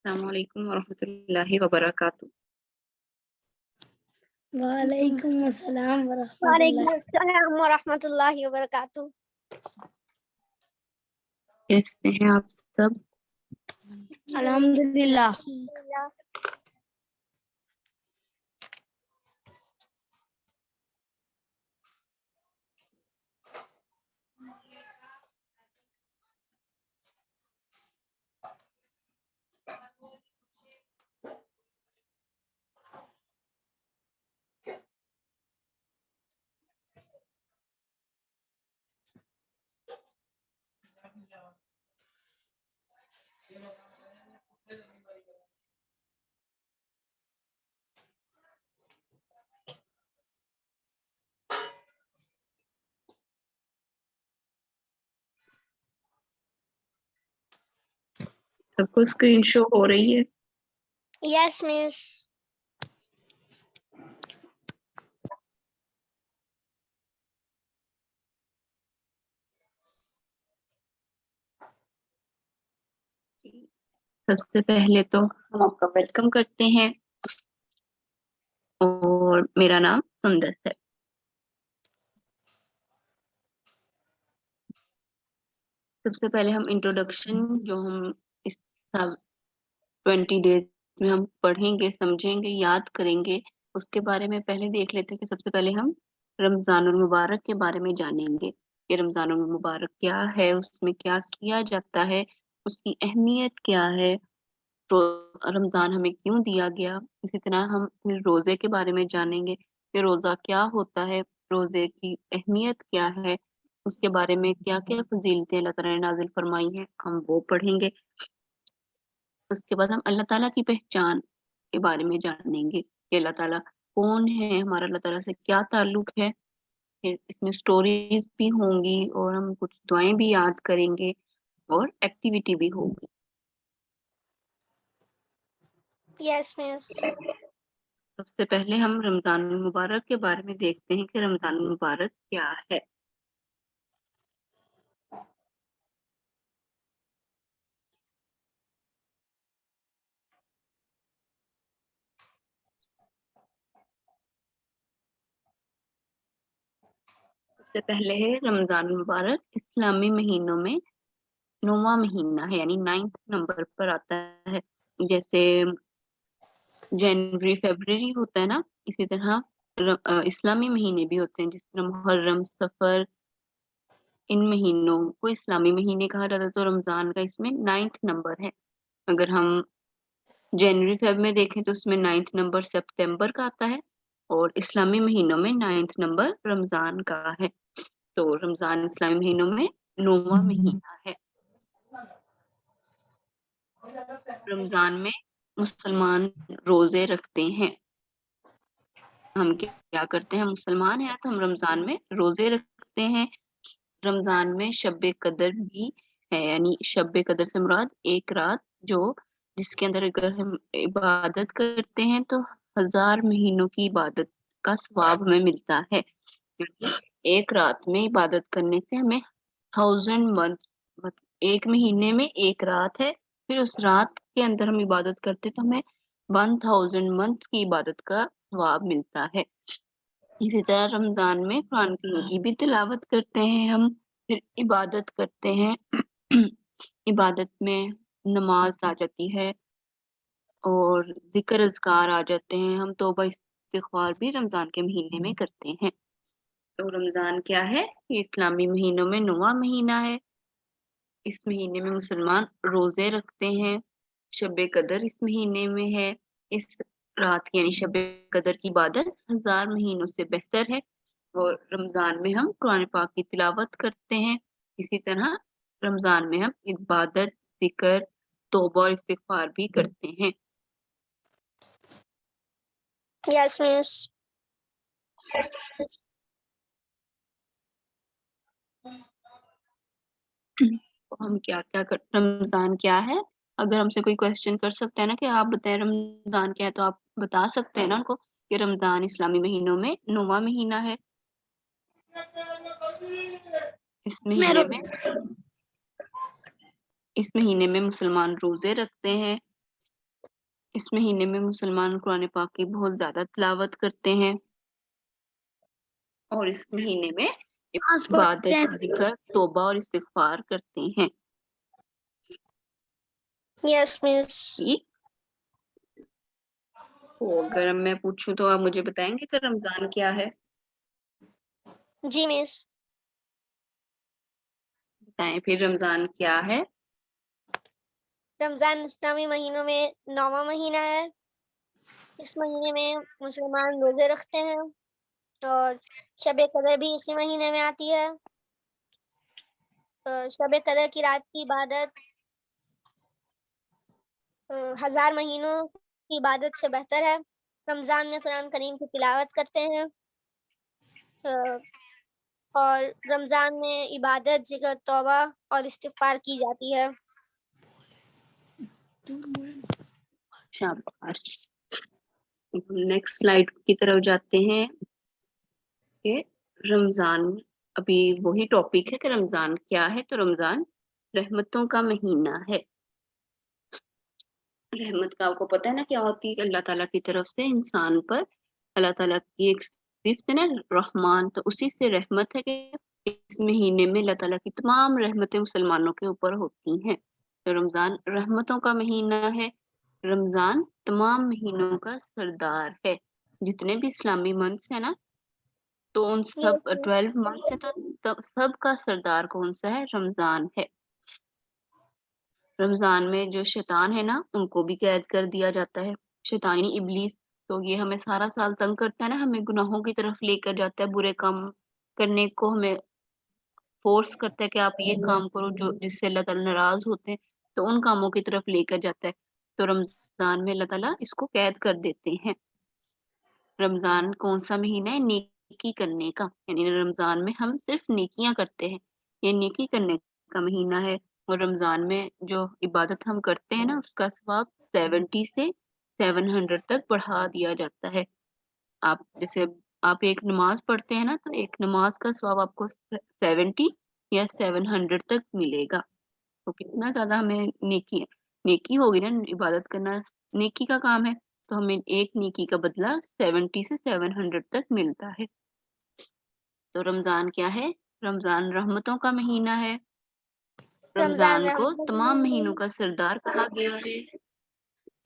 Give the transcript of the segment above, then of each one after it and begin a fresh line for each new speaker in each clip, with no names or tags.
السلام علیکم ورحمۃ اللہ وبرکاتہ.
وعلیکم السلام ورحمۃ
وعلیکم
اللہ.
السلام ورحمۃ اللہ وبرکاتہ.
کیسے ہیں آپ سب؟
الحمدللہ.
سب کو اسکرین شو ہو رہی ہے؟
یس مس.
سب سے پہلے تو ہم آپ کا ویلکم کرتے ہیں اور میرا نام سندر ہے. سب سے پہلے ہم انٹروڈکشن جو ہم اس سال 20 days میں ہم پڑھیں گے، سمجھیں گے، یاد کریں گے، اس کے بارے میں پہلے دیکھ لیتے ہیں کہ سب سے پہلے ہم رمضان المبارک کے بارے میں جانیں گے کہ رمضان المبارک کیا ہے، اس میں کیا کیا جاتا ہے، اس کی اہمیت کیا ہے، رمضان ہمیں کیوں دیا گیا. اسی طرح ہم پھر روزے کے بارے میں جانیں گے کہ روزہ کیا ہوتا ہے، روزے کی اہمیت کیا ہے، اس کے بارے میں کیا کیا فضیلتیں اللہ تعالیٰ نے نازل فرمائی ہیں، ہم وہ پڑھیں گے. اس کے بعد ہم اللہ تعالیٰ کی پہچان کے بارے میں جانیں گے کہ اللہ تعالیٰ کون ہے، ہمارا اللہ تعالیٰ سے کیا تعلق ہے. پھر اس میں سٹوریز بھی ہوں گی اور ہم کچھ دعائیں بھی یاد کریں گے اور ایکٹیویٹی بھی ہوگی.
یس مس.
سب سے پہلے ہم رمضان المبارک کے بارے میں دیکھتے ہیں کہ رمضان المبارک کیا ہے. سب سے پہلے ہے رمضان المبارک اسلامی مہینوں میں 9واں مہینہ ہے، یعنی 9th نمبر پر آتا ہے. جیسے جنوری فیبرری ہوتا ہے نا، اسی طرح اسلامی مہینے بھی ہوتے ہیں، جس طرح محرم، سفر، ان مہینوں کو اسلامی مہینے کہا جاتا ہے. تو رمضان کا اس میں 9th نمبر ہے. اگر ہم جنوری فیب میں دیکھیں تو اس میں 9th نمبر سپتمبر کا آتا ہے اور اسلامی مہینوں میں 9th نمبر رمضان کا ہے. تو رمضان اسلامی مہینوں میں 9واں مہینہ ہے. رمضان میں مسلمان روزے رکھتے ہیں. ہم کیا کرتے ہیں؟ مسلمان ہیں تو ہم رمضان میں روزے رکھتے ہیں. رمضان میں شب قدر بھی ہے، یعنی شب قدر سے مراد ایک رات جو جس کے اندر اگر ہم عبادت کرتے ہیں تو 1000 مہینوں کی عبادت کا ثواب ہمیں ملتا ہے. ایک رات میں عبادت کرنے سے ہمیں 1000 منتھ، ایک مہینے میں ایک رات ہے، پھر اس رات کے اندر ہم عبادت کرتے تو ہمیں 1000 منتھ کی عبادت کا ثواب ملتا ہے. اسی طرح رمضان میں قرآن کریم کی بھی تلاوت کرتے ہیں ہم، پھر عبادت کرتے ہیں. عبادت میں نماز آ جاتی ہے اور ذکر اذکار آ جاتے ہیں. ہم توبہ استغفار بھی رمضان کے مہینے میں کرتے ہیں. تو رمضان کیا ہے؟ یہ اسلامی مہینوں میں 9واں مہینہ ہے. اس مہینے میں مسلمان روزے رکھتے ہیں. شب قدر اس مہینے میں ہے. اس رات یعنی شب قدر کی عبادت 1000 مہینوں سے بہتر ہے. اور رمضان میں ہم قرآن پاک کی تلاوت کرتے ہیں. اسی طرح رمضان میں ہم عبادت، ذکر، توبہ اور استغفار بھی کرتے ہیں.
یس مس.
ہم کیا کیا رمضان کیا ہے؟ اگر ہم سے کوئی کوشچن کر سکتا ہے نا کہ آپ بتائیں رمضان کیا ہے، تو آپ بتا سکتے ہیں نا ان کو کہ رمضان اسلامی مہینوں میں 9واں مہینہ ہے. اس مہینے میں مسلمان روزے رکھتے ہیں. اس مہینے میں مسلمان قرآن پاک کی بہت زیادہ تلاوت کرتے ہیں اور اس مہینے میں عبادت، ذکر، توبہ اور استغفار کرتے ہیں.
Yes, Miss.
ٹھیک، تو اگر میں پوچھوں تو آپ مجھے بتائیں گے کہ رمضان کیا ہے؟
جی Miss.
بتائیں پھر رمضان کیا ہے؟
رمضان اسلامی مہینوں میں 9واں مہینہ ہے. اس مہینے میں مسلمان روزے رکھتے ہیں اور شب قدر بھی اسی مہینے میں آتی ہے. شب قدر کی رات کی عبادت 1000 مہینوں کی عبادت سے بہتر ہے. رمضان میں قرآن کریم کی تلاوت کرتے ہیں اور رمضان میں عبادت، ذکر، توبہ اور استغفار کی جاتی ہے.
شاباش. نیکسٹ سلائیڈ کی طرف جاتے ہیں کہ رمضان، ابھی وہی ٹاپک ہے کہ رمضان کیا ہے. تو رمضان رحمتوں کا مہینہ ہے. رحمت کا آپ کو پتہ ہے نا کیا ہوتی ہے؟ کہ اللہ تعالیٰ کی طرف سے انسان پر اللہ تعالیٰ کی ایک صفت ہے نا رحمان، تو اسی سے رحمت ہے کہ اس مہینے میں اللہ تعالیٰ کی تمام رحمتیں مسلمانوں کے اوپر ہوتی ہیں. تو رمضان رحمتوں کا مہینہ ہے. رمضان تمام مہینوں کا سردار ہے. جتنے بھی اسلامی منتھس ہیں نا، تو ان سب 12 منتھس ہے، تو سب کا سردار کون سا ہے؟ رمضان ہے. رمضان میں جو شیطان ہے نا، ان کو بھی قید کر دیا جاتا ہے. شیطانی ابلیس، تو یہ ہمیں سارا سال تنگ کرتا ہے نا، ہمیں گناہوں کی طرف لے کر جاتا ہے، برے کام کرنے کو ہمیں فورس کرتا ہے کہ آپ یہ کام کرو جو جس سے اللہ تعالیٰ ناراض ہوتے ہیں، تو ان کاموں کی طرف لے کر جاتا ہے. تو رمضان میں اللہ تعالیٰ اس کو قید کر دیتے ہیں. رمضان کون سا مہینہ ہے؟ نیکی کرنے کا، یعنی رمضان میں ہم صرف نیکیاں کرتے ہیں. یہ نیکی کرنے کا مہینہ ہے. اور رمضان میں جو عبادت ہم کرتے ہیں نا، اس کا ثواب 70 سے 700 تک بڑھا دیا جاتا ہے. آپ جیسے آپ ایک نماز پڑھتے ہیں نا، تو ایک نماز کا ثواب آپ کو 70 یا 700 تک ملے گا. تو کتنا زیادہ ہمیں نیکی ہوگی نا، عبادت کرنا نیکی کا کام ہے، تو ہمیں ایک نیکی کا بدلہ 70 سے 700 تک ملتا ہے. تو رمضان کیا ہے؟ رمضان رحمتوں کا مہینہ ہے. رمضان کو تمام مہینوں کا سردار کہا گیا ہے.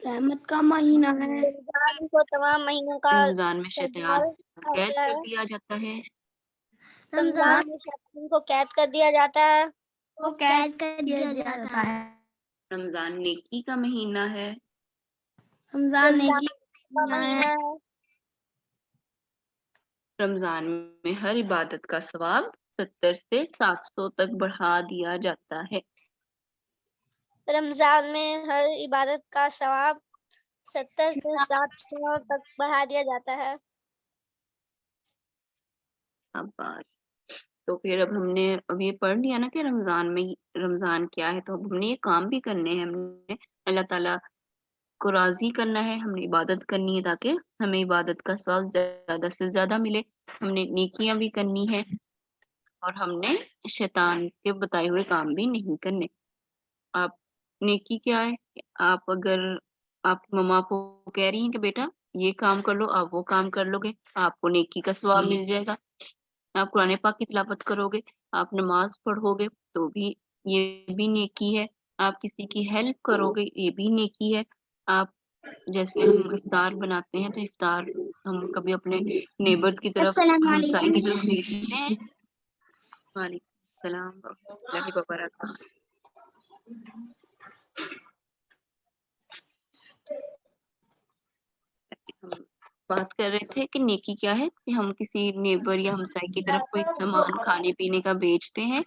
رحمت کا مہینہ ہے.
رمضان کو تمام مہینوں کا
رمضان میں شیطان قید کر دیا جاتا ہے.
رمضان میں شیطان کو قید کر دیا جاتا ہے.
وہ قید کر دیا جاتا ہے.
رمضان نیکی کا مہینہ ہے.
رمضان نیکی
کا مہینہ ہے.
رمضان میں ہر عبادت کا ثواب 70 سے 700 تک بڑھا دیا جاتا ہے.
رمضان میں ہر عبادت کا ثواب 70 سے 700 تک بڑھا دیا جاتا ہے.
تو پھر اب ہم نے اب یہ پڑھ لیا نا کہ رمضان کیا ہے، تو اب ہم نے یہ کام بھی کرنے ہیں. ہم نے اللہ تعالیٰ کو راضی کرنا ہے، ہم نے عبادت کرنی ہے تاکہ ہمیں عبادت کا ثواب زیادہ سے زیادہ ملے. ہم نے نیکیاں بھی کرنی ہے اور ہم نے شیطان کے بتائے ہوئے کام بھی نہیں کرنے. آپ نیکی کیا ہے؟ آپ اگر آپ کی مما کو کہہ رہی ہیں کہ بیٹا یہ کام کر لو، آپ وہ کام کر لو گے، آپ کو نیکی کا ثواب مل جائے گا. آپ قرآن پاک کی تلاوت کرو گے، آپ نماز پڑھو گے تو بھی یہ بھی نیکی ہے. آپ کسی کی ہیلپ کرو گے، یہ بھی نیکی ہے. آپ جیسے ہم افطار بناتے ہیں، تو افطار ہم کبھی اپنے نیبرز کی طرف، ہمسائے کی طرف بھیجتے ہیں. وعلیکم السلام ورحمۃ اللہ وبرکاتہ. ہم بات کر رہے تھے کہ نیکی کیا ہے، کہ ہم کسی نیبر یا ہمسائے کی طرف کوئی سامان کھانے پینے کا بیچتے ہیں،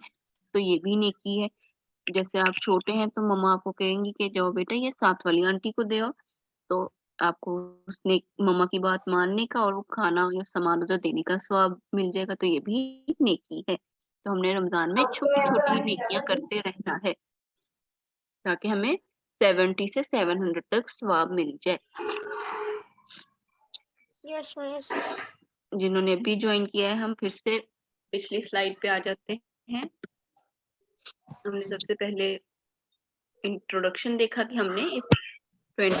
تو یہ بھی نیکی ہے. جیسے آپ چھوٹے ہیں تو مما آپ کو کہیں گی کہ جاؤ بیٹا یہ ساتھ والی آنٹی کو دے آؤ، تو آپ کو اس نے مما کی بات ماننے کا اور وہ کھانا یا سامان ادھر دینے کا ثواب مل جائے گا. تو یہ بھی نیکی ہے. تو ہم نے رمضان میں چھوٹی چھوٹی نیکیاں کرتے رہنا ہے تاکہ ہمیں 70 سے 700 تک ثواب مل جائے.
یس مس.
جنہوں نے ابھی جوائن کیا ہے، ہم پھر سے پچھلی سلائیڈ پہ آ جاتے ہیں. ہم نے سب سے پہلے انٹروڈکشن دیکھا کہ ہم نے اس 20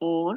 اور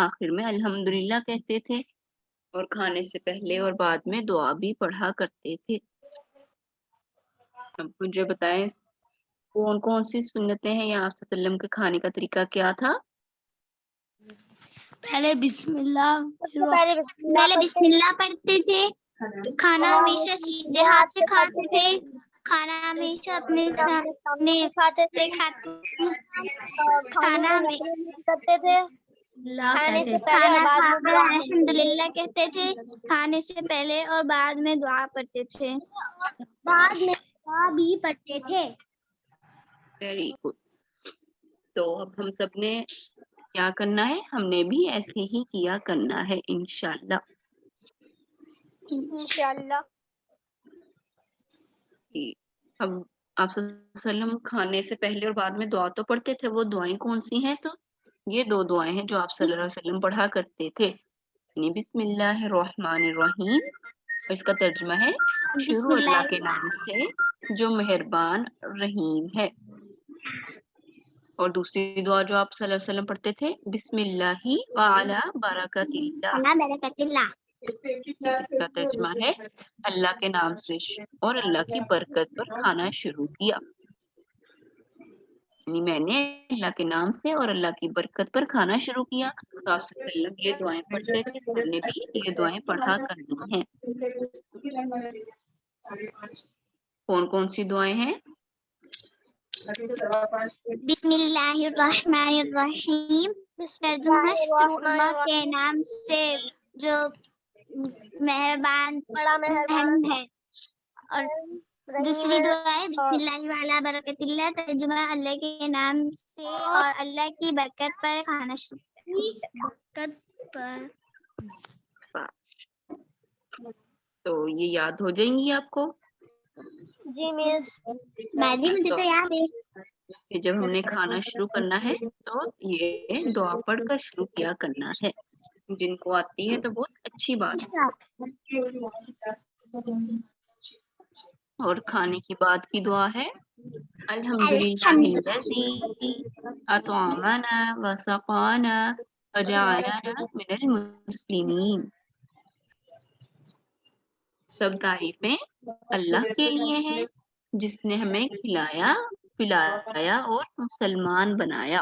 آخر میں الحمدللہ کہتے تھے اور کھانے سے پہلے اور بعد میں دعا بھی پڑھا کرتے تھے۔ اب مجھے بتائیں کون کون سی سنتیں ہیں یا آپ صلی اللہ علیہ وسلم کے کھانے کا طریقہ کیا تھا؟
پہلے بسم اللہ
پہلے بسم اللہ
پڑھتے تھے، کھانا ہمیشہ سیدھے ہاتھ سے کھاتے تھے، کھانا ہمیشہ اپنے سامنے
کھاتے
سے
تھے،
کھاتے،
کھانا کرتے تھے، کھانے سے پہلے اور
کھانا
بعد
کھا
میں
کر
دعا
الحمدللہ کہتے تھے، کھانے سے پہلے اور بعد میں دعا پڑھتے تھے، بعد میں دعا بھی پڑھتے تھے۔
Very good. تو اب ہم سب نے کیا کرنا ہے؟ ہم نے بھی ایسے ہی کیا کرنا ہے انشاءاللہ۔
انشاءاللہ۔
اب آپ صلی اللہ علیہ وسلم کھانے سے پہلے اور بعد میں دعا تو پڑھتے تھے، وہ دعائیں کون سی ہیں؟ تو یہ دو دعائیں ہیں جو آپ صلی اللہ علیہ وسلم پڑھا کرتے تھے، یعنی بسم اللہ الرحمن الرحیم، اور اس کا ترجمہ ہے شروع اللہ کے نام سے جو مہربان رحیم ہے، اور دوسری دعا جو آپ صلی اللہ علیہ وسلم پڑھتے تھے بسم اللہ وعلی برکت اللہ، اس کا ترجمہ ہے اللہ کے نام سے اور اللہ کی برکت پر کھانا شروع کیا، یعنی میں نے اللہ کے نام سے اور اللہ کی برکت پر کھانا شروع کیا۔ تو آپ صلی اللہ علیہ وسلم یہ دعائیں پڑھتے تھے، ہم نے بھی یہ دعائیں پڑھا کرنی ہیں۔ کون کون سی دعائیں ہیں؟
بسم اللہ الرحمن الرحیم، ترجمہ شروع اللہ کے نام سے جو مہربان
بڑا مہربان
رحیم ہے، اور دوسری دعا ہے بسم اللہ وعلی برکت اللہ، ترجمہ اللہ کے نام سے اور اللہ کی برکت پر کھانا شروع برکت پر۔
تو یہ یاد ہو جائیں گی آپ کو؟
جی مس،
مجھے تو یاد ہے۔
کہ جب ہم نے کھانا شروع کرنا ہے تو یہ دعا پڑھ کر شروع کیا کرنا ہے، جن کو آتی ہے تو بہت اچھی بات ہے۔ اور کھانے کی بعد کی دعا ہے الحمدللہ الذی اطعمنا وسقانا وجعلنا من المسلمین، سب تعریفیں اللہ کے لیے ہیں جس نے ہمیں کھلایا پلایا اور مسلمان بنایا،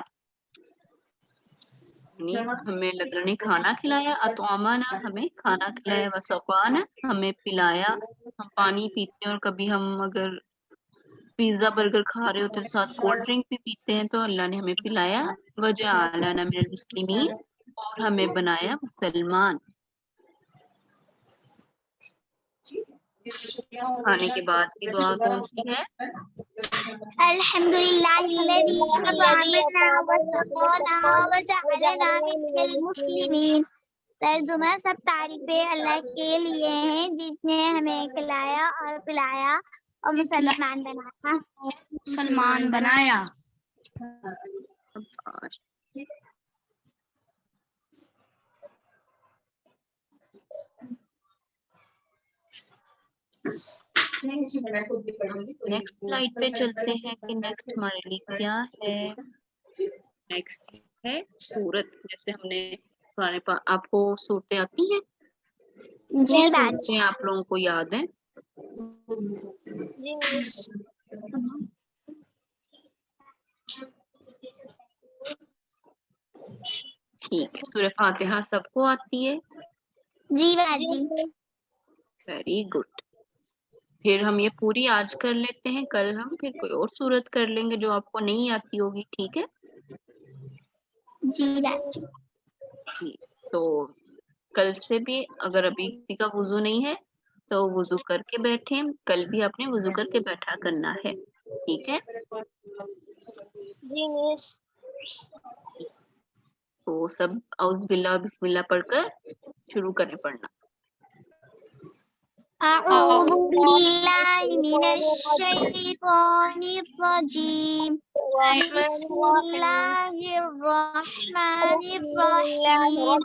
یعنی ہمیں اللہ نے کھانا کھلایا، اطعمنا ہمیں کھانا کھلایا، وسقانا ہمیں پلایا، ہم پانی پیتے ہیں اور کبھی ہم اگر پیزا برگر کھا رہے ہوتے ہیں تو ساتھ کولڈ ڈرنک بھی پیتے ہیں، تو اللہ نے ہمیں پلایا، وجعلنا من المسلمین، اور ہمیں بنایا مسلمان۔ کھانے کے بعد کی دعا کون سی ہے؟
الحمدللہ الذی اطعمنا وسقانا وجعلنا من المسلمین، ترجمہ سب تعریفیں اللہ کے لیے ہیں جس نے ہمیں کھلایا اور پلایا اور مسلمان بنایا۔
نیکسٹ سلائیڈ پہ چلتے ہیں کہ نیکسٹ ہمارے لیے کیا ہے۔ نیکسٹ ہے سورت، جیسے ہم نے آپ کو صورتیں آتی ہیں؟
جی
صورتیں آپ لوگوں کو یاد ہیں؟
جی مس،
ٹھیک ہے، سورہ فاتحہ سب کو آتی ہے؟
جی باجی۔
Very good. پھر ہم یہ پوری آج کر لیتے ہیں، کل ہم پھر کوئی اور صورت کر لیں گے جو آپ کو نہیں آتی ہوگی، ٹھیک ہے؟
جی باجی۔
جی، تو کل سے بھی اگر ابھی کسی کا وضو نہیں ہے تو وضو کر کے بیٹھیں، کل بھی آپ نے وضو کر کے بیٹھا کرنا ہے، ٹھیک ہے؟
جی مس،
تو سب اعوذ باللہ بسم اللہ پڑھ کر شروع کریں پڑھنا۔
اعوذ باللہ من الشیطان الرجیم، بسم الله الرحمن الرحيم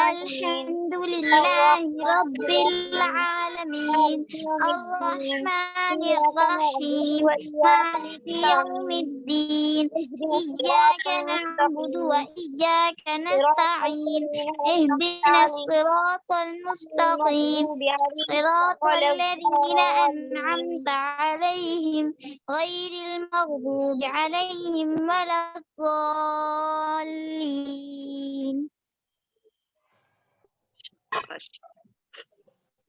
الحمد لله رب العالمين الرحمن الرحيم مالك يوم الدين إياك نعبد وإياك نستعين اهدنا الصراط المستقيم صراط الذين أنعمت عليهم غير المغضوب عليهم ولا الضالين.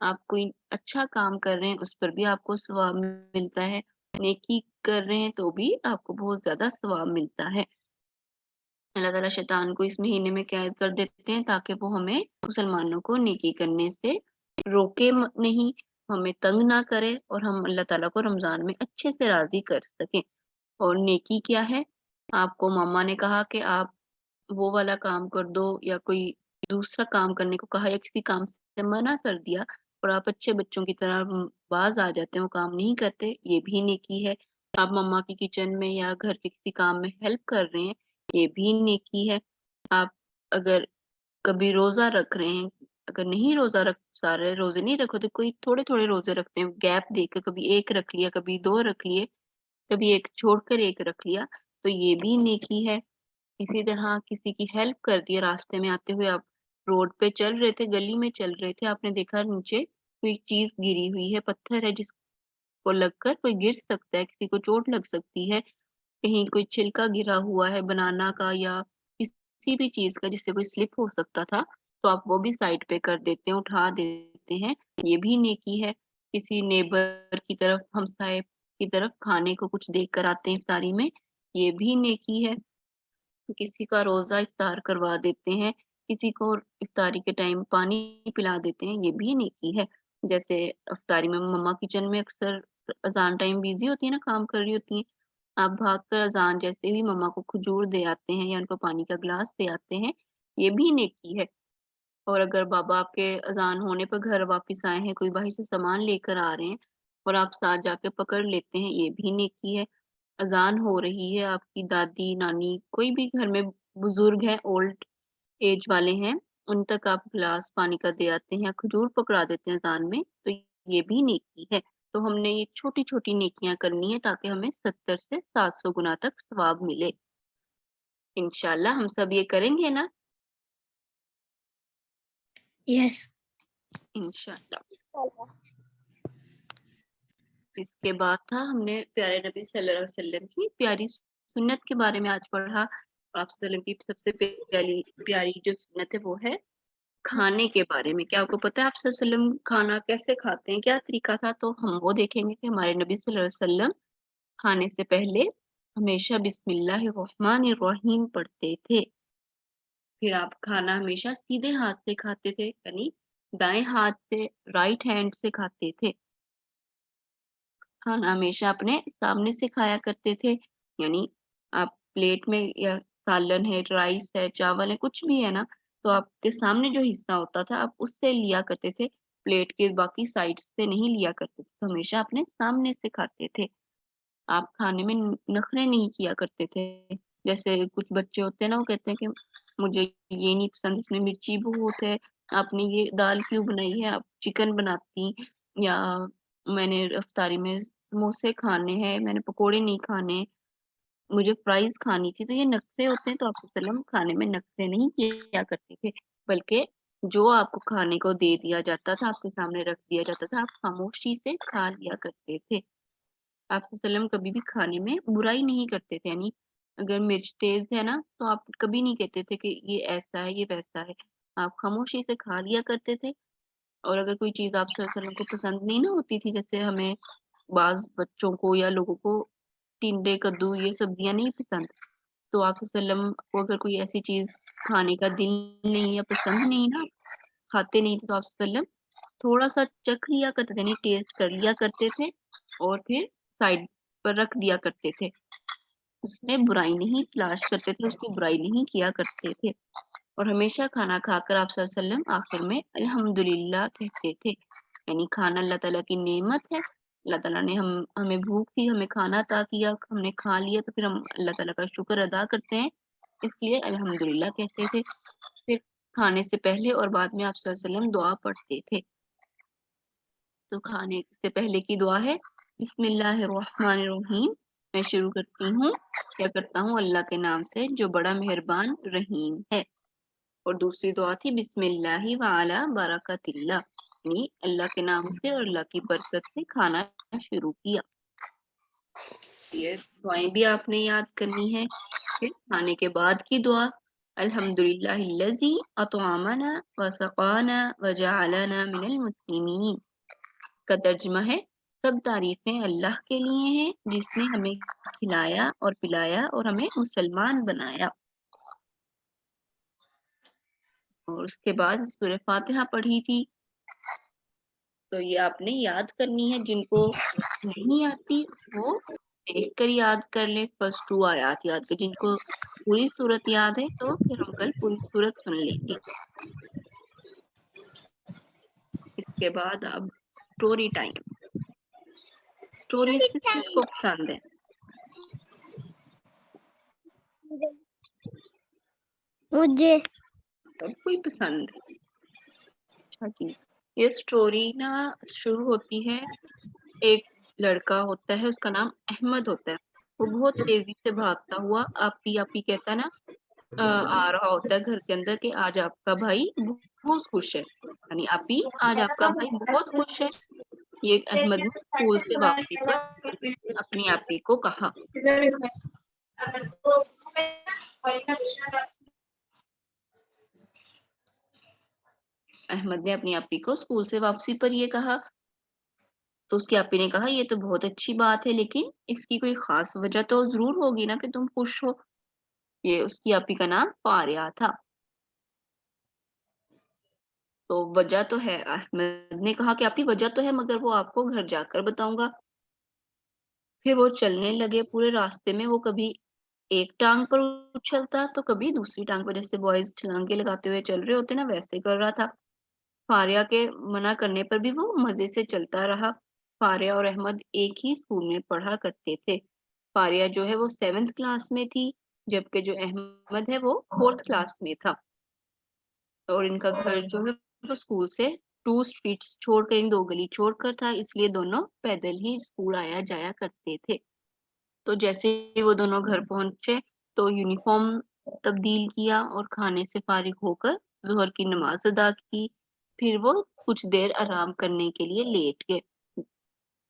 آپ کوئی اچھا کام کر رہے ہیں اس پر بھی آپ کو ثواب ملتا ہے، نیکی کر رہے ہیں تو بھی آپ کو بہت زیادہ ثواب ملتا ہے۔ اللہ تعالیٰ شیطان کو اس مہینے میں قید کر دیتے ہیں تاکہ وہ ہمیں مسلمانوں کو نیکی کرنے سے روکے نہیں، ہمیں تنگ نہ کرے اور ہم اللہ تعالیٰ کو رمضان میں اچھے سے راضی کر سکیں۔ اور نیکی کیا ہے؟ آپ کو ماما نے کہا کہ آپ وہ والا کام کر دو، یا کوئی دوسرا کام کرنے کو کہا، یا کسی کام سے منع کر دیا اور آپ اچھے بچوں کی طرح باز آ جاتے ہیں، وہ کام نہیں کرتے، یہ بھی نیکی ہے۔ آپ مما کی کچن میں یا گھر کے کسی کام میں ہیلپ کر رہے ہیں، یہ بھی نیکی ہے۔ آپ اگر کبھی روزہ رکھ رہے ہیں، اگر نہیں روزہ رکھ، سارے روزے نہیں رکھو تو کوئی تھوڑے تھوڑے روزے رکھتے ہیں، گیپ دے کے کبھی ایک رکھ لیا، کبھی 2 رکھ لیے، کبھی ایک چھوڑ کر ایک رکھ لیا، تو یہ بھی نیکی ہے۔ اسی طرح کسی کی ہیلپ کر دی، راستے میں آتے ہوئے آپ روڈ پہ چل رہے تھے، گلی میں چل رہے تھے، آپ نے دیکھا نیچے کوئی چیز گری ہوئی ہے، پتھر ہے جس کو لگ کر کوئی گر سکتا ہے، کسی کو چوٹ لگ سکتی ہے، کہیں کوئی چھلکا گرا ہوا ہے بنانا کا یا کسی بھی چیز کا جس سے کوئی سلپ ہو سکتا تھا، تو آپ وہ بھی سائڈ پہ کر دیتے ہیں، اٹھا دیتے ہیں، یہ بھی نیکی ہے۔ کسی نیبر کی طرف، ہمسائے کی طرف کھانے کو کچھ دے کر آتے ہیں افطاری میں، یہ بھی نیکی ہے۔ کسی کا روزہ افطار کروا دیتے ہیں، کسی کو افطاری کے ٹائم پانی پلا دیتے ہیں، یہ بھی نیکی ہے۔ جیسے افطاری میں مما کچن میں اکثر اذان ٹائم بزی ہوتی ہے نا، کام کر رہی ہوتی ہیں، آپ بھاگ کر اذان جیسے ہی مما کو کھجور دے آتے ہیں یا ان کو پانی کا گلاس دے آتے ہیں، یہ بھی نیکی ہے۔ اور اگر بابا آپ کے اذان ہونے پر گھر واپس آئے ہیں، کوئی باہر سے سامان لے کر آ رہے ہیں اور آپ ساتھ جا کے پکڑ لیتے ہیں، یہ بھی نیکی ہے۔ اذان ہو رہی ہے، آپ کی دادی نانی کوئی بھی گھر میں بزرگ ہے، اولڈ ایج والے ہیں، ان تک آپ گلاس پانی کا دے آتے ہیں یا کھجور پکڑا دیتے ہیں اذان میں، تو یہ بھی نیکی ہے۔ تو ہم نے یہ چھوٹی چھوٹی نیکیاں کرنی ہے تاکہ ہمیں 70 سے 700 گنا تک ثواب ملے۔ انشاءاللہ ہم سب یہ کریں گے نا؟
یس
انشاءاللہ۔ اس کے بعد تھا ہم نے پیارے نبی صلی اللہ علیہ وسلم کی پیاری سنت کے بارے میں آج پڑھا۔ آپ صلی اللہ علیہ وسلم کی سب سے پیاری جو سنت ہے وہ ہے کھانے کے بارے میں۔ کیا آپ کو پتا ہے آپ صلی اللہ علیہ وسلم کھانا کیسے کھاتے ہیں، کیا طریقہ تھا؟ تو ہم وہ دیکھیں گے کہ ہمارے نبی صلی اللہ علیہ وسلم کھانے سے پہلے ہمیشہ بسم اللہ الرحمن الرحیم پڑھتے تھے۔ پھر آپ کھانا ہمیشہ سیدھے ہاتھ سے کھاتے تھے، یعنی دائیں ہاتھ سے، رائٹ ہینڈ سے کھاتے تھے۔ کھانا ہمیشہ اپنے سامنے سے کھایا کرتے تھے، یعنی آپ پلیٹ میں یا سالن ہے، رائس ہے، چاول ہے، کچھ بھی ہے نا، تو آپ کے سامنے جو حصہ ہوتا تھا آپ اس سے لیا کرتے تھے، پلیٹ کے باقی سائڈ سے نہیں لیا کرتے تھے، ہمیشہ اپنے سامنے سے کھاتے تھے۔ آپ کھانے میں نخرے نہیں کیا کرتے تھے، جیسے کچھ بچے ہوتے ہیں نا، وہ کہتے ہیں کہ مجھے یہ نہیں پسند، اس میں مرچی بہت ہے، آپ نے یہ دال کیوں بنائی ہے، آپ چکن بناتی، یا میں نے افطاری میں سموسے کھانے ہیں، میں نے پکوڑے نہیں کھانے، مجھے فرائز کھانی تھی، تو یہ نخرے ہوتے ہیں۔ تو آپ وسلم کھانے میں نخرے نہیں کیا کرتے تھے، بلکہ جو آپ کو کھانے کو دے دیا جاتا تھا، آپ کے سامنے رکھ دیا جاتا تھا، آپ خاموشی سے کھا لیا کرتے تھے۔ آپ وسلم کبھی بھی کھانے میں برائی نہیں کرتے تھے، یعنی اگر مرچ تیز ہے نا تو آپ کبھی نہیں کہتے تھے کہ یہ ایسا ہے، یہ ویسا ہے، آپ خاموشی سے کھا لیا کرتے تھے۔ اور اگر کوئی چیز آپ صلی اللہ علیہ وسلم کو پسند نہیں نہ ہوتی تھی، جیسے ہمیں بعض بچوں کو یا لوگوں کو ٹنڈے، کدو، یہ سبزیاں نہیں پسند، تو آپ صلی اللہ علیہ وسلم کو اگر کوئی ایسی چیز کھانے کا دل نہیں یا پسند نہیں نا، کھاتے نہیں تھے، تو آپ صلی اللہ علیہ وسلم تھوڑا سا چکھ لیا کرتے تھے، یعنی ٹیسٹ کر لیا کرتے تھے اور پھر سائڈ پر رکھ دیا کرتے تھے، اس میں برائی نہیں تلاش کرتے تھے، اس کی برائی نہیں کیا کرتے تھے۔ اور ہمیشہ کھانا کھا کر آپ صلی اللہ علیہ وسلم آخر میں الحمدللہ کہتے تھے، یعنی کھانا اللہ تعالیٰ کی نعمت ہے، اللہ تعالیٰ نے ہمیں بھوک تھی، ہمیں کھانا عطا کیا، ہم نے کھا لیا، تو پھر ہم اللہ تعالیٰ کا شکر ادا کرتے ہیں، اس لیے الحمدللہ کہتے تھے۔ پھر کھانے سے پہلے اور بعد میں آپ صلی اللہ علیہ وسلم دعا پڑھتے تھے۔ تو کھانے سے پہلے کی دعا ہے بسم اللہ الرحمن الرحیم، میں شروع کرتی ہوں، کیا کرتا ہوں اللہ کے نام سے جو بڑا مہربان رحیم ہے۔ اور دوسری دعا تھی بسم اللہ وعلی برکت اللہ، یعنی اللہ کے نام سے اور اللہ کی برکت سے کھانا شروع کیا۔ یہ دعائیں بھی آپ نے یاد کرنی ہے۔ پھر کھانے کے بعد کی دعا الحمدللہ الذی اطعمنا وسقانا وجعلنا من المسلمین کا ترجمہ ہے سب تعریفیں اللہ کے لیے ہیں جس نے ہمیں کھلایا اور پلایا اور ہمیں مسلمان بنایا. اور اس کے بعد سورہ فاتحہ پڑھی تھی. تو یہ آپ نے یاد کرنی ہے. جن کو نہیں آتی وہ دیکھ کر یاد کر لے. فرسٹ 2 آیات یاد کر. جن کو پوری صورت یاد ہے تو پھر ہم کل پوری صورت سن لیں گے. اس کے بعد اب اسٹوری ٹائم. اسٹوریز کس کس کو پسند ہے؟
مجھے
سب کوئی پسند ہے. اچھا جی. یہ اسٹوری نا شروع ہوتی ہے. ایک لڑکا ہوتا ہے اس کا نام احمد ہوتا ہے. وہ بہت تیزی سے بھاگتا ہوا آپی آپی کہتا ہے نا آ رہا ہوتا ہے گھر کے اندر کہ آج آپ کا بھائی بہت خوش ہے. یعنی آپی آج آپ کا بھائی بہت خوش ہے. یہ احمد نے اسکول سے واپسی پر اپنی آپی کو کہا. احمد نے اپنی آپی کو اسکول سے واپسی پر یہ کہا. تو اس کی آپی نے کہا یہ تو بہت اچھی بات ہے لیکن اس کی کوئی خاص وجہ تو ضرور ہوگی نا کہ تم خوش ہو. یہ اس کی آپی کا نام فاریہ تھا. تو وجہ تو ہے. احمد نے کہا کہ آپی وجہ تو ہے مگر وہ آپ کو گھر جا کر بتاؤں گا. پھر وہ چلنے لگے. پورے راستے میں وہ کبھی ایک ٹانگ پر اچھلتا تو کبھی دوسری ٹانگ پر. جیسے بوائز چھلانگے لگاتے ہوئے چل رہے ہوتے نا ویسے کر رہا تھا. فاریہ کے منع کرنے پر بھی وہ مزے سے چلتا رہا. فاریہ اور احمد ایک ہی اسکول میں پڑھا کرتے تھے. فاریہ جو ہے وہ 7th کلاس میں تھی جبکہ جو احمد ہے وہ 4th کلاس میں تھا. اور ان کا گھر جو ہے وہ اسکول سے 2 اسٹریٹس چھوڑ کر 2 گلی چھوڑ کر تھا. اس لیے دونوں پیدل ہی اسکول آیا جایا کرتے تھے. تو جیسے وہ دونوں گھر پہنچے تو یونیفارم تبدیل کیا اور کھانے سے فارغ ہو کر ظہر کی نماز ادا کی. پھر وہ کچھ دیر آرام کرنے کے لیے لیٹ گئے.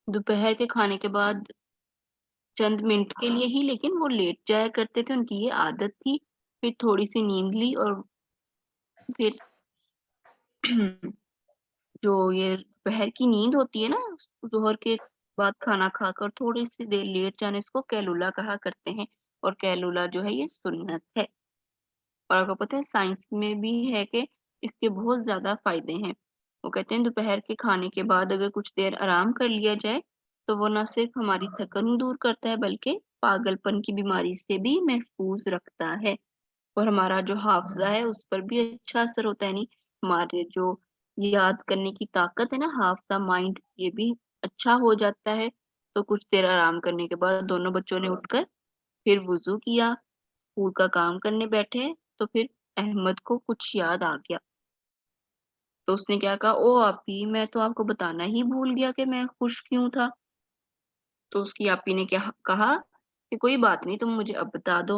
دوپہر کے کھانے کے بعد چند منٹ کے لیے ہی لیکن وہ لیٹ جایا کرتے تھے. ان کی یہ عادت تھی. پھر تھوڑی سی نیند لی اور پھر جو یہ دوپہر کی نیند ہوتی ہے نا ظہر کے بعد کھانا کھا کر تھوڑی سی دیر لیٹ جانے اس کو کیلولا کہا کرتے ہیں. اور کیلولا جو ہے یہ سنت ہے. اور آپ کو پتہ ہے سائنس میں بھی ہے کہ اس کے بہت زیادہ فائدے ہیں. وہ کہتے ہیں دوپہر کے کھانے کے بعد اگر کچھ دیر آرام کر لیا جائے تو وہ نہ صرف ہماری تھکن دور کرتا ہے بلکہ پاگل پن کی بیماری سے بھی محفوظ رکھتا ہے. اور ہمارا جو حافظہ ہے اس پر بھی اچھا اثر ہوتا ہے. نہیں ہمارے جو یاد کرنے کی طاقت ہے نا حافظہ مائنڈ یہ بھی اچھا ہو جاتا ہے. تو کچھ دیر آرام کرنے کے بعد دونوں بچوں نے اٹھ کر پھر وضو کیا. اسکول کا کام کرنے بیٹھے تو پھر احمد کو کچھ یاد آ گیا. تو اس نے کیا کہا او آپی میں تو آپ کو بتانا ہی بھول گیا کہ میں خوش کیوں تھا. تو اس کی آپی نے کیا کہا کہ کوئی بات نہیں تم مجھے اب بتا دو.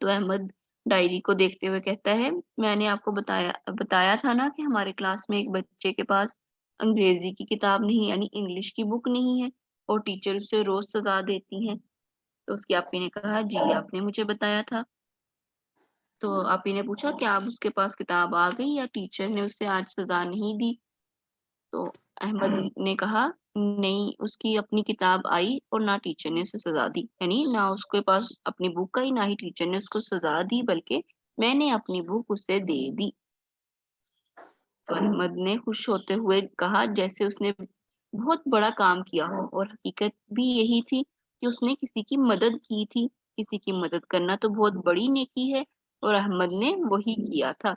تو احمد ڈائری کو دیکھتے ہوئے کہتا ہے میں نے آپ کو بتایا تھا نا کہ ہمارے کلاس میں ایک بچے کے پاس انگریزی کی کتاب نہیں یعنی انگلش کی بک نہیں ہے اور ٹیچر اسے روز سزا دیتی ہیں. تو اس کی آپی نے کہا جی آپ نے مجھے بتایا تھا. تو آپی نے پوچھا کیا اب اس کے پاس کتاب آ گئی یا ٹیچر نے اسے آج سزا نہیں دی. تو احمد نے کہا نہیں اس کی اپنی کتاب آئی اور نہ ٹیچر نے اسے سزا دی. یعنی نہ اس کے پاس اپنی بک آئی نہ ہی ٹیچر نے اس کو سزا دی بلکہ میں نے اپنی بک اسے دے دی. تو احمد نے خوش ہوتے ہوئے کہا جیسے اس نے بہت بڑا کام کیا ہو. اور حقیقت بھی یہی تھی کہ اس نے کسی کی مدد کی تھی. کسی کی مدد کرنا تو بہت بڑی نیکی ہے اور احمد نے وہی کیا تھا.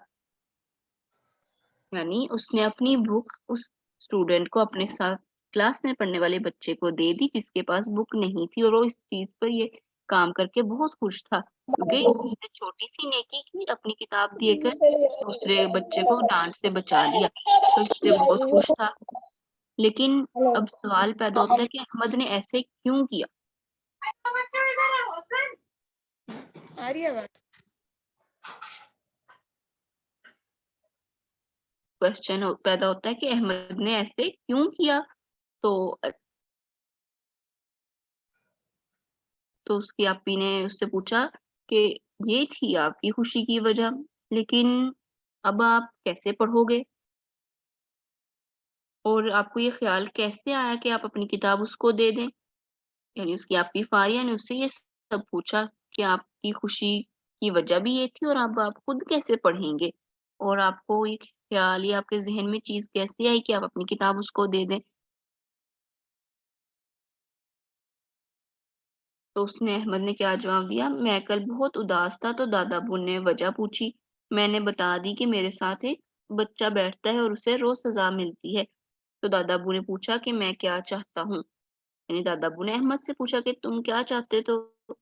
یعنی اس نے اپنی بک اس اسٹوڈنٹ کو اپنے ساتھ کلاس میں پڑھنے والے بچے کو دے دی جس کے پاس بک نہیں تھی. اور وہ اس چیز پر یہ کام کر کے بہت خوش تھا کیونکہ اس نے چھوٹی سی نیکی کی اپنی کتاب دے کر دوسرے بچے کو ڈانٹ سے بچا لیا. تو اس سے بہت خوش تھا. لیکن اب سوال پیدا ہوتا ہے کہ احمد نے ایسے کیوں کیا. آ رہی آواز؟ کوشچن پیدا ہوتا ہے کہ احمد نے ایسے کیوں کیا. تو اس کی آپی نے اس سے پوچھا کہ یہ تھی آپ کی خوشی کی وجہ، لیکن اب آپ کیسے پڑھوگے؟ اور آپ کو یہ خیال کیسے آیا کہ آپ اپنی کتاب اس کو دے دیں؟ یعنی اس کی آپ کی فاریا نے اس سے یہ سب پوچھا کہ آپ کی خوشی کی وجہ بھی یہ تھی، اور اب آپ خود کیسے پڑھیں گے؟ اور آپ کو یہ خیال یا آپ کے ذہن میں چیز کیسے آئی کہ آپ اپنی کتاب اس کو دے دیں؟ تو اس نے احمد نے کیا جواب دیا، میں کل بہت اداس تھا تو دادا ابو نے وجہ پوچھی، میں نے بتا دی کہ میرے ساتھ ایک بچہ بیٹھتا ہے اور اسے روز سزا ملتی ہے۔ تو دادا ابو نے پوچھا کہ میں کیا چاہتا ہوں، یعنی دادا ابو نے احمد سے پوچھا کہ تم کیا چاہتے؟ تو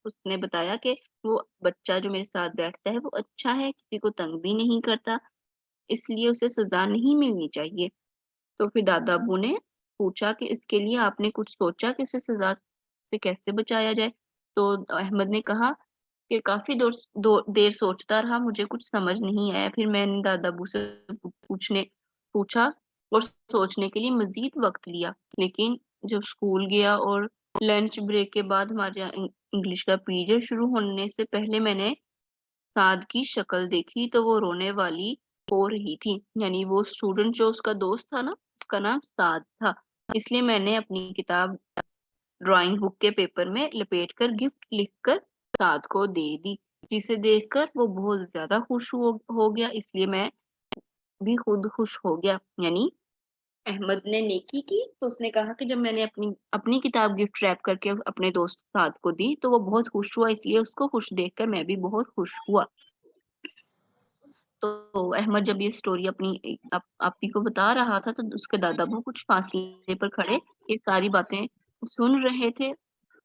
اس نے بتایا کہ وہ بچہ جو میرے ساتھ بیٹھتا ہے وہ اچھا ہے، کسی کو تنگ بھی نہیں کرتا، اس لیے اسے سزا نہیں ملنی چاہیے۔ تو پھر دادا ابو نے پوچھا کہ اس کے لیے آپ نے کچھ سوچا کہ اسے سزا سے کیسے بچایا جائے؟ تو احمد نے کہا کہ کافی دیر سوچتا رہا، مجھے کچھ سمجھ نہیں آیا، پھر میں نے دادا ابو سے پوچھا اور سوچنے کے لیے مزید وقت لیا، لیکن جب اسکول گیا اور لنچ بریک کے بعد ہمارے انگلش کا پیریڈ شروع ہونے سے پہلے میں نے سعد کی شکل دیکھی تو وہ رونے والی ہو رہی تھی، یعنی وہ اسٹوڈنٹ جو اس کا دوست تھا نا، اس کا نام سعد تھا، اس لیے میں نے اپنی کتاب ڈرائنگ بک کے پیپر میں لپیٹ کر گفٹ لکھ کر سعد کو دے دی، جسے دیکھ کر وہ بہت زیادہ خوش ہو گیا، اس لیے میں بھی خود خوش ہو گیا۔ یعنی احمد نے نیکی کی تو اس نے کہا کہ جب میں نے اپنی کتاب گفٹ ریپ کر کے اپنے دوست سعد کو دی تو وہ بہت خوش ہوا، اس لیے اس کو خوش دیکھ کر میں بھی بہت خوش ہوا۔ تو احمد جب یہ سٹوری اپنی آپی کو بتا رہا تھا تو اس کے دادا ابو کچھ فاصلے پر کھڑے یہ ساری باتیں سن رہے تھے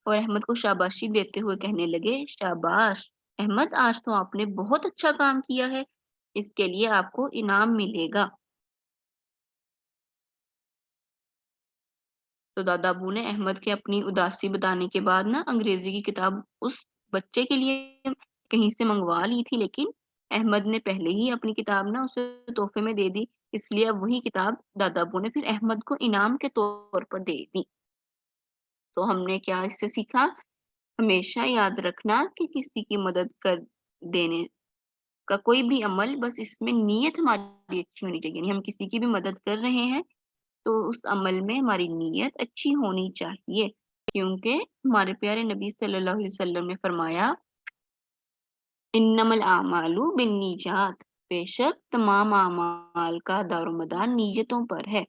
اور احمد کو شاباشی دیتے ہوئے کہنے لگے، شاباش احمد، آج تو آپ نے بہت اچھا کام کیا ہے، اس کے لیے آپ کو انعام ملے گا۔ تو دادا ابو نے احمد کے اپنی اداسی بتانے کے بعد نا انگریزی کی کتاب اس بچے کے لیے کہیں سے منگوا لی تھی، لیکن احمد نے پہلے ہی اپنی کتاب نا اسے تحفے میں دے دی، اس لیے اب وہی کتاب دادا ابو نے پھر احمد کو انعام کے طور پر دے دی۔ تو ہم نے کیا اس سے سیکھا؟ ہمیشہ یاد رکھنا کہ کسی کی مدد کر دینے کا کوئی بھی عمل، بس اس میں نیت ہماری اچھی ہونی چاہیے، یعنی ہم کسی کی بھی مدد کر رہے ہیں تو اس عمل میں ہماری نیت اچھی ہونی چاہیے، کیونکہ ہمارے پیارے نبی صلی اللہ علیہ وسلم نے فرمایا، انما الاعمال بالنیات، بے شک تمام اعمال کا دار و مدار نیتوں پر ہے۔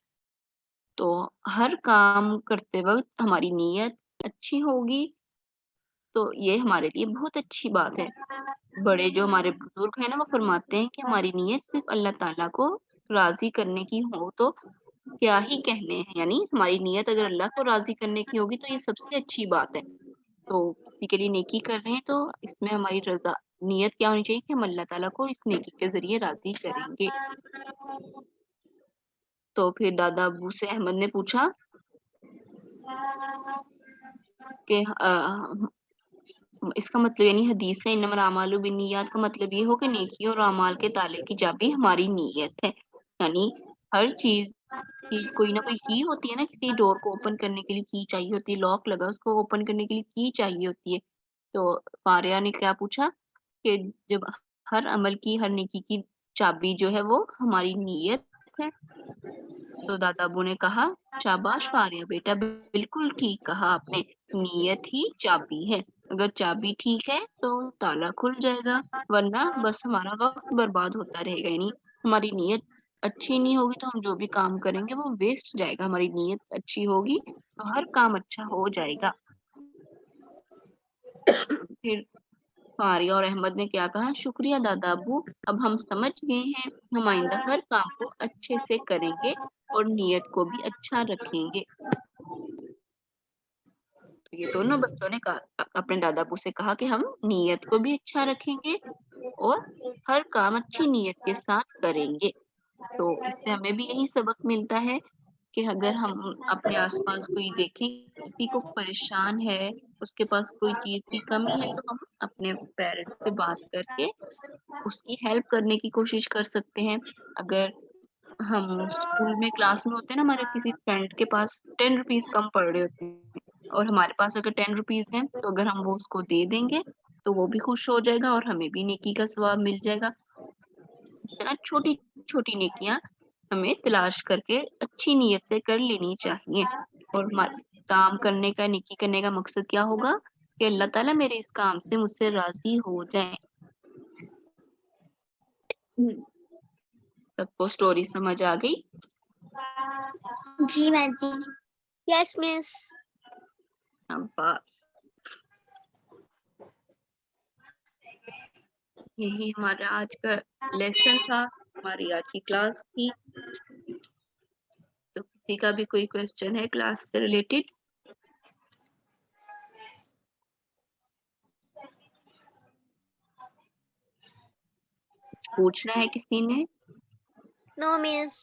تو ہر کام کرتے وقت ہماری نیت اچھی ہوگی تو یہ ہمارے لیے بہت اچھی بات ہے۔ بڑے جو ہمارے بزرگ ہیں نا وہ فرماتے ہیں کہ ہماری نیت صرف اللہ تعالیٰ کو راضی کرنے کی ہو تو کیا ہی کہنے ہیں، یعنی ہماری نیت اگر اللہ کو راضی کرنے کی ہوگی تو یہ سب سے اچھی بات ہے۔ تو کسی کے لیے نیکی کر رہے ہیں تو اس میں ہماری رضا نیت کیا ہونی چاہیے کہ ہم اللہ تعالیٰ کو اس نیکی کے ذریعے راضی کریں گے۔ تو پھر دادا ابو سے احمد نے پوچھا کہ اس کا مطلب یعنی حدیث ہے انما الاعمال بالنیات کا مطلب یہ ہو کہ نیکی اور اعمال کے تالے کی چابی ہماری نیت ہے، یعنی ہر چیز کی کوئی نہ کوئی کی ہوتی ہے نا، کسی ڈور کو اوپن کرنے کے لیے کی چاہیے ہوتی ہے، لاک لگا اس کو اوپن کرنے کے لیے کی چاہیے ہوتی ہے۔ تو فاریہ نے کیا پوچھا کہ جب ہر عمل کی ہر نیکی کی چابی جو ہے وہ ہماری نیت ہے، تو دادا ابو نے کہا، شاباش فاریہ بیٹا، بالکل ٹھیک کہا آپ نے، نیت ہی چابی ہے، اگر چابی ٹھیک ہے تو تالا کھل جائے گا، ورنہ بس ہمارا وقت برباد ہوتا رہے گا، یعنی ہماری نیت اچھی نہیں ہوگی تو ہم جو بھی کام کریں گے وہ ویسٹ جائے گا، ہماری نیت اچھی ہوگی تو ہر کام اچھا ہو جائے گا۔ پھر فاریہ اور احمد نے کیا کہا، شکریہ دادا ابو، اب ہم سمجھ گئے ہیں، ہم آئندہ ہر کام کو اچھے سے کریں گے اور نیت کو بھی اچھا رکھیں گے۔ تو یہ دونوں بچوں نے اپنے دادا ابو سے کہا کہ ہم نیت کو بھی اچھا رکھیں گے اور ہر کام اچھی نیت کے ساتھ کریں گے۔ تو اس سے ہمیں بھی یہی سبق ملتا ہے کہ اگر ہم اپنے آس پاس کوئی دیکھیں کسی کو پریشان ہے، اس کے پاس کوئی چیز کی کمی ہے، تو ہم اپنے پیرنٹس سے بات کر کے اس کی ہیلپ کرنے کی کوشش کر سکتے ہیں۔ اگر ہم اسکول میں کلاس میں ہوتے ہیں نا، ہمارے کسی فرینڈ کے پاس 10 روپیز کم پڑ رہے ہوتے ہیں اور ہمارے پاس اگر 10 روپیز ہیں تو اگر ہم وہ اس کو دے دیں گے تو وہ بھی خوش ہو جائے گا اور ہمیں بھی نیکی کا ثواب مل جائے گا. اس طرح چھوٹی چھوٹی نیکیاں ہمیں تلاش کر کے اچھی نیت سے کر لینی چاہیے. اور کام کرنے کا، نیکی کرنے کا مقصد کیا ہوگا کہ اللہ تعالیٰ میرے اس کام سے مجھ سے راضی ہو جائیں. سب کو سٹوری سمجھ آ گئی؟
جی میم جی.
یس مس.
یہی ہمارا آج کا لیسن تھا، ہماری آج کی کلاس تھی. تو کسی کا بھی کوئی کوشچن ہے کلاس سے ریلیٹڈ؟ پوچھنا ہے کسی نے؟
نو مس.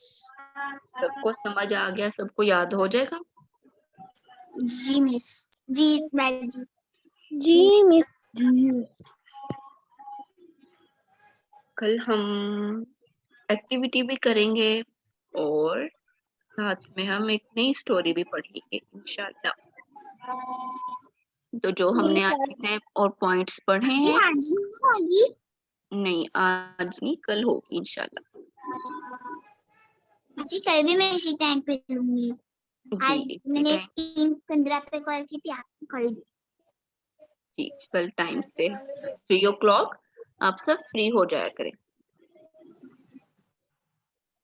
سب کو سمجھ آ گیا؟ سب کو یاد ہو جائے گا؟
جی مس. جی میم جی.
جی مس.
کل ہم ایکٹیویٹی بھی کریں گے اور ساتھ میں ہم ایک نئی سٹوری بھی پڑھیں گے انشاءاللہ. تو جو ہم نے آج کتنے اور پوائنٹس پڑھے ہیں،
آج ہوگی.
نہیں آج نہیں، کل ہوگی انشاءاللہ.
جی کل بھی میں اسی ٹائم پہ لوں گی. آج
جی
میں نے
ٹائم
3:15 پہ کال کی تھی، آپ کل بھی.
جی کل ٹائم سے 3 o'clock آپ سب فری ہو جایا کریں.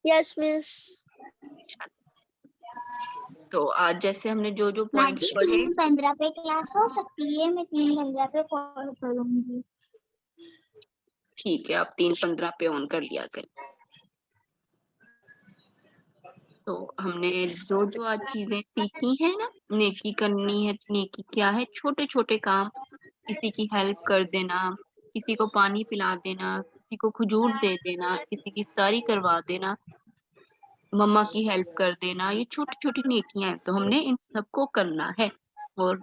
یس مس.
تو آج جیسے ہم نے جو جو
ہاں
پوائنٹس
جی
پڑھے،
3:15 پہ کلاس ہو سکتی ہے، میں 3:15 پہ کال کروں گی.
ٹھیک ہے، آپ 3:15 پہ آن کر لیا کریں. تو ہم نے جو جو آج چیزیں سیکھی ہیں نا، نیکی کرنی ہے. نیکی کیا ہے؟ چھوٹے چھوٹے کام، کسی کی ہیلپ کر دینا، کسی کو پانی پلا دینا، کسی کو کھجور دے دینا، کسی کی افطاری کروا دینا، مما کی ہیلپ کر دینا. یہ چھوٹی چھوٹی نیکیاں ہیں، تو ہم نے ان سب کو کرنا ہے. اور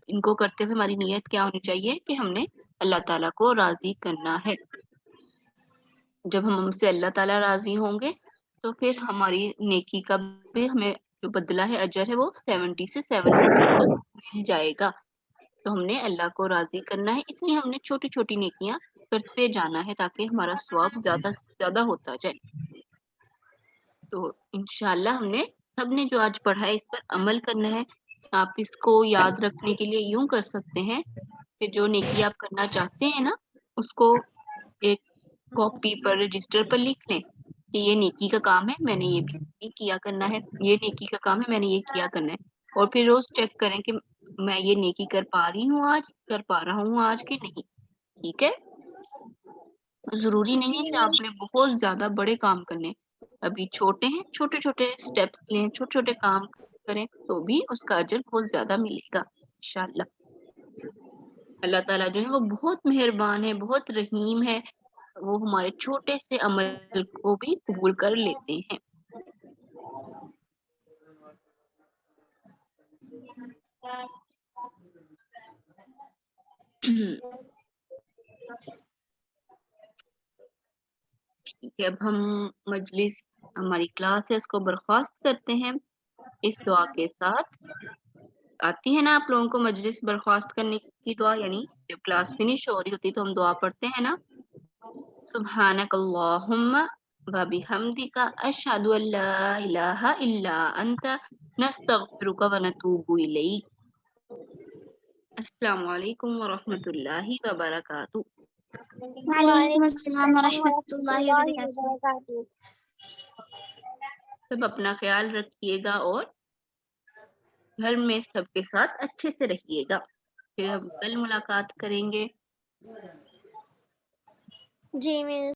ان کو کرتے ہوئے ہماری نیت کیا ہونی چاہیے کہ ہم نے اللہ تعالیٰ کو راضی کرنا ہے. جب ہم سے اللہ تعالیٰ راضی ہوں گے تو پھر ہماری نیکی کا بھی ہمیں جو بدلہ ہے، اجر ہے، وہ 70 سے 700 مل جائے گا. تو ہم نے اللہ کو راضی کرنا ہے، اس لیے ہم نے چھوٹی چھوٹی نیکیاں کرتے جانا ہے تاکہ ہمارا ثواب زیادہ سے زیادہ ہوتا جائے. تو انشاءاللہ ہم نے سب نے جو آج پڑھا ہے اس پر عمل کرنا ہے. آپ اس کو یاد رکھنے کے لیے یوں کر سکتے ہیں کہ جو نیکی آپ کرنا چاہتے ہیں نا، اس کو ایک کاپی پر، رجسٹر پر لکھ لیں کہ یہ نیکی کا کام ہے، میں نے یہ بھی کیا کرنا ہے. یہ نیکی کا کام ہے، میں نے یہ کیا کرنا ہے. اور پھر روز چیک کریں کہ میں یہ نیکی کر پا رہی ہوں آج، کر پا رہا ہوں آج کہ نہیں. ٹھیک ہے؟ ضروری نہیں ہے کہ آپ نے بہت زیادہ بڑے کام کرنے، ابھی چھوٹے ہیں، چھوٹے چھوٹے سٹیپس لیں، چھوٹے چھوٹے کام کریں تو بھی اس کا اجر بہت زیادہ ملے گا انشاءاللہ. اللہ تعالیٰ جو ہے وہ بہت مہربان ہے، بہت رحیم ہے. وہ ہمارے چھوٹے سے عمل کو بھی قبول کر لیتے ہیں. ٹھیک ہے، اب ہم مجلس، ہماری کلاس ہے، اس کو برخاست کرتے ہیں اس دعا کے ساتھ. آتی ہے نا آپ لوگوں کو مجلس برخاست کرنے کی دعا؟ یعنی جب کلاس فنش ہو رہی ہوتی تو ہم دعا پڑھتے ہیں نا، سبحانک اللہم وبحمدک اشہد ان لا الہ الا انت نستغفرک ونتوب الیک. السلام علیکم ورحمۃ اللہ وبرکاتہ.
وعلیکم السلام ورحمۃ اللہ وبرکاتہ.
سب اپنا خیال رکھیے گا اور گھر میں سب کے ساتھ اچھے سے رہیے گا. پھر ہم کل ملاقات کریں گے.
جی مس.